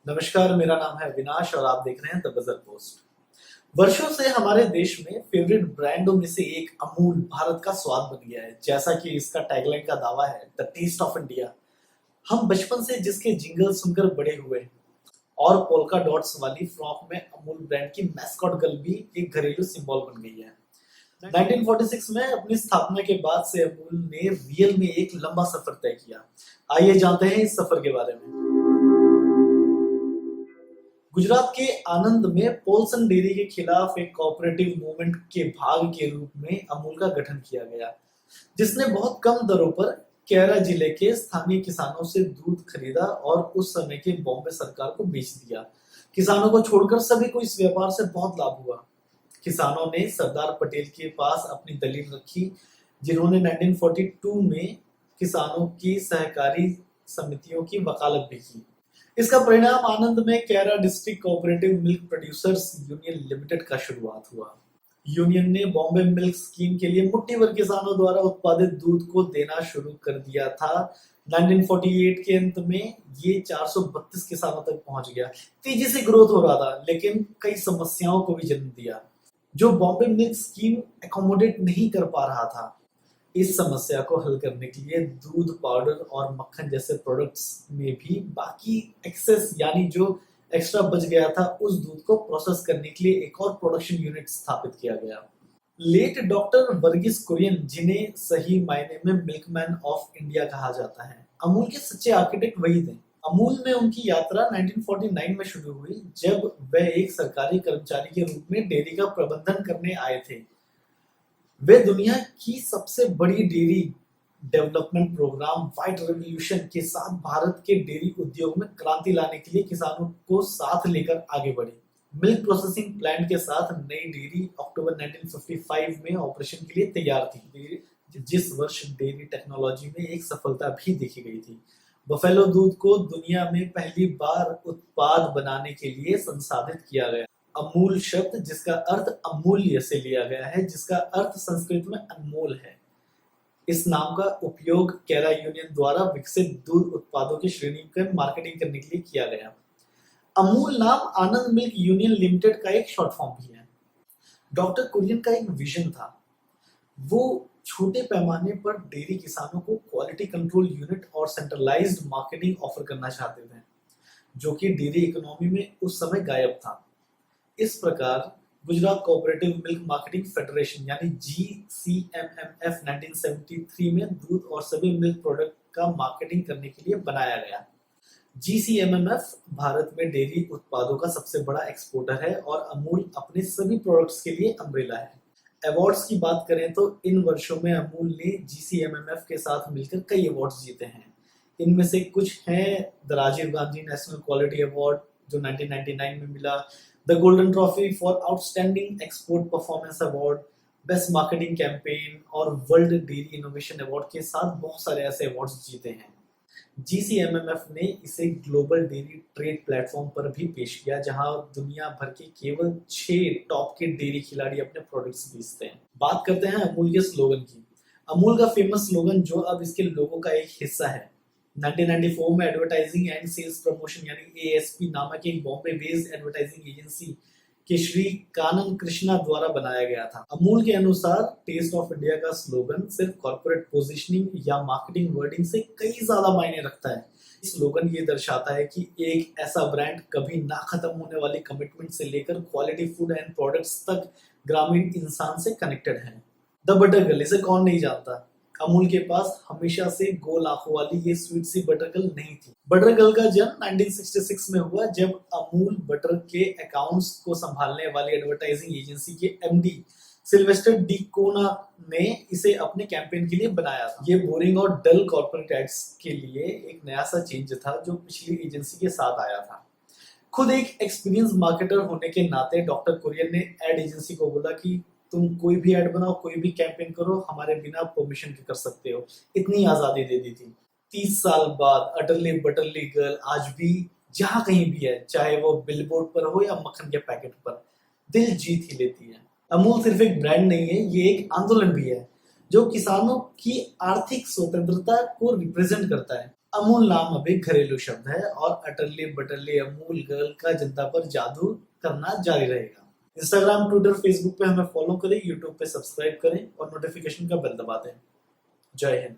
नमस्कार, मेरा नाम है अविनाश और आप देख रहे हैं द बजर पोस्ट। वर्षों से हमारे देश में फेवरेट ब्रांडों में से एक अमूल भारत का स्वाद बन गया है। जैसा कि इसका टैगलाइन का दावा है, द टेस्ट ऑफ इंडिया। हम बचपन से जिसके जिंगल सुनकर बड़े हुए और पोल्का डॉट्स वाली फ्रॉक में अमूल ब्रांड की मैस्कॉट गर्ल भी एक घरेलू सिंबल बन गई है। 1946 में अपनी स्थापना के बाद से अमूल ने रियल में एक लंबा सफर तय किया। आइए जानते हैं इस सफर के बारे में। गुजरात के आनंद में पोल्सन डेयरी के खिलाफ एक कोऑपरेटिव मूवमेंट के भाग के रूप में अमूल का गठन किया गया, जिसने बहुत कम दरों पर कैरा जिले के स्थानीय किसानों से दूध खरीदा और उस समय के बॉम्बे सरकार को बेच दिया। किसानों को छोड़कर सभी को इस व्यापार से बहुत लाभ हुआ। किसानों ने सरदार पटेल के पास अपनी दलील रखी, जिन्होंने 1942 में किसानों की सहकारी समितियों की वकालत भी की। इसका परिणाम आनंद में Kaira district cooperative milk producers union limited का शुरुआत हुआ। यूनियन ने बॉम्बे मिल्क स्कीम के लिए मुट्ठी भर किसानों द्वारा उत्पादित दूध को देना शुरू कर दिया था। 1948 के अंत में ये 432 किसानों तक पहुंच गया। तेजी से ग्रोथ हो रहा था, लेकिन कई समस्याओं को भी जन्म दिया जो बॉम्बे मिल्क स्कीम एकोमोडेट नहीं कर पा रहा था। इस समस्या को हल करने के लिए दूध, पाउडर और मक्खन जैसे प्रोडक्ट्स में भी बाकी एक्सेस यानी जो एक्स्ट्रा बच गया था उस दूध को प्रोसेस करने के लिए एक और प्रोडक्शन यूनिट स्थापित किया गया। लेट डॉक्टर वर्गीस कुरियन, जिन्हें सही मायने में मिल्कमैन ऑफ इंडिया कहा जाता है, अमूल के सच्चे आर्किटेक्ट वही थे। अमूल में उनकी यात्रा 1949 में शुरू हुई, जब वे एक सरकारी कर्मचारी के रूप में डेयरी का प्रबंधन करने आए थे। वे दुनिया की सबसे बड़ी dairy development programme White Revolution के साथ भारत के डेयरी उद्योग में क्रांति लाने के लिए किसानों को साथ लेकर आगे बढ़े। मिल्क प्रोसेसिंग प्लांट के साथ नई डेयरी अक्टूबर 1955 में ऑपरेशन के लिए तैयार थी, जिस वर्ष डेयरी टेक्नोलॉजी में एक सफलता भी देखी गई थी। बफेलो दूध को दुनिया में पहली बार उत्पाद बनाने के लिए संसाधित किया गया। अमूल शब्द, जिसका अर्थ अमूल्य से लिया गया है, जिसका अर्थ संस्कृत में अनमोल है। इस नाम का उपयोग कैरा यूनियन द्वारा विकसित दूध उत्पादों की श्रेणी का मार्केटिंग करने के लिए किया गया। अमूल नाम आनंद मिल्क यूनियन लिमिटेड का एक शॉर्ट फॉर्म भी है। डॉक्टर कुरियन का एक विजन था। वो छोटे पैमाने पर डेयरी किसानों को क्वालिटी कंट्रोल यूनिट और सेंट्रलाइज्ड मार्केटिंग ऑफर करना चाहते थे, जो कि डेयरी इकोनॉमी में उस समय गायब था। इस प्रकार Gujarat cooperative milk marketing federation यानी GCMMF 1973 में दूध और सभी मिल्क प्रोडक्ट का मार्केटिंग करने के लिए बनाया गया। GCMMF भारत में डेयरी उत्पादों का सबसे बड़ा एक्सपोर्टर है और अमूल अपने सभी प्रोडक्ट्स के लिए अम्ब्रेला है। अवार्ड्स की बात करें तो इन वर्षों में अमूल ने GCMMF के साथ मिलकर कई अवार्ड्स जीते हैं। इनमें से कुछ हैं the Rajiv Gandhi National Quality Award, जो 1999 में मिला, the Golden Trophy for Outstanding Export Performance Award, best marketing campaign और वर्ल्ड डेयरी इनोवेशन अवार्ड के साथ बहुत सारे ऐसे अवार्ड्स जीते हैं। GCMMF ने इसे ग्लोबल डेयरी ट्रेड प्लेटफॉर्म पर भी पेश किया, जहां दुनिया भर के केवल 6 टॉप के डेयरी खिलाड़ी अपने प्रोडक्ट्स बेचते हैं। बात करते हैं अमूल के स्लोगन की। अमूल का फेमस स्लोगन, जो अब इसके लोगो का एक हिस्सा है, 1994 में एडवर्टाइजिंग एंड सेल्स प्रमोशन यानी ASP नामक एक बॉम्बे बेस्ड एडवर्टाइजिंग एजेंसी के श्री कानन कृष्णा द्वारा बनाया गया था। अमूल के अनुसार टेस्ट ऑफ इंडिया का स्लोगन सिर्फ कॉर्पोरेट पोजीशनिंग या मार्केटिंग वर्डिंग से कई ज्यादा मायने रखता है। स्लोगन ये दर्शाता है कि एक ऐसा ब्रांड कभी ना खत्म होने वाली कमिटमेंट से लेकर क्वालिटी फूड एंड प्रोडक्ट्स तक ग्रामीण इंसान से कनेक्टेड है। द बटर गर्ल, इसे कौन नहीं जानता। अमूल के पास हमेशा से गोल आंखों वाली ये स्वीट सी बटर गर्ल नहीं थी। बटर गर्ल का जन्म 1966 में हुआ, जब अमूल बटर के अकाउंट्स को संभालने वाली एडवर्टाइजिंग एजेंसी के MD सिल्वेस्टर डी कोना ने इसे अपने कैंपेन के लिए बनाया था। ये बोरिंग और डल कॉर्पोरेट एड्स के लिए एक नया सा चेंज था, जो पिछली एजेंसी के साथ आया था। खुद एक एक्सपीरियंस मार्केटर होने के नाते डॉक्टर कुरियन ने एड एजेंसी को बोला कि तुम कोई भी ऐड बनाओ, कोई भी कैंपेन करो, हमारे बिना परमिशन के कर सकते हो। इतनी आजादी दे दी थी। 30 साल बाद अटरली बटरली गर्ल आज भी जहां कहीं भी है, चाहे वो बिलबोर्ड पर हो या मक्खन के पैकेट पर, दिल जीत ही लेती है। अमूल सिर्फ एक ब्रांड नहीं है, ये एक आंदोलन भी है जो किसानों की आर्थिक स्वतंत्रता को रिप्रेजेंट करता है। अमूल नाम अभी घरेलू शब्द है और अटरली बटरली अमूल गर्ल का जनता पर जादू करना जारी रहेगा। इंस्टाग्राम, ट्विटर, फेसबुक पे हमें फॉलो करें, यूट्यूब पे सब्सक्राइब करें और नोटिफिकेशन का बेल दबा दें। जय हिंद।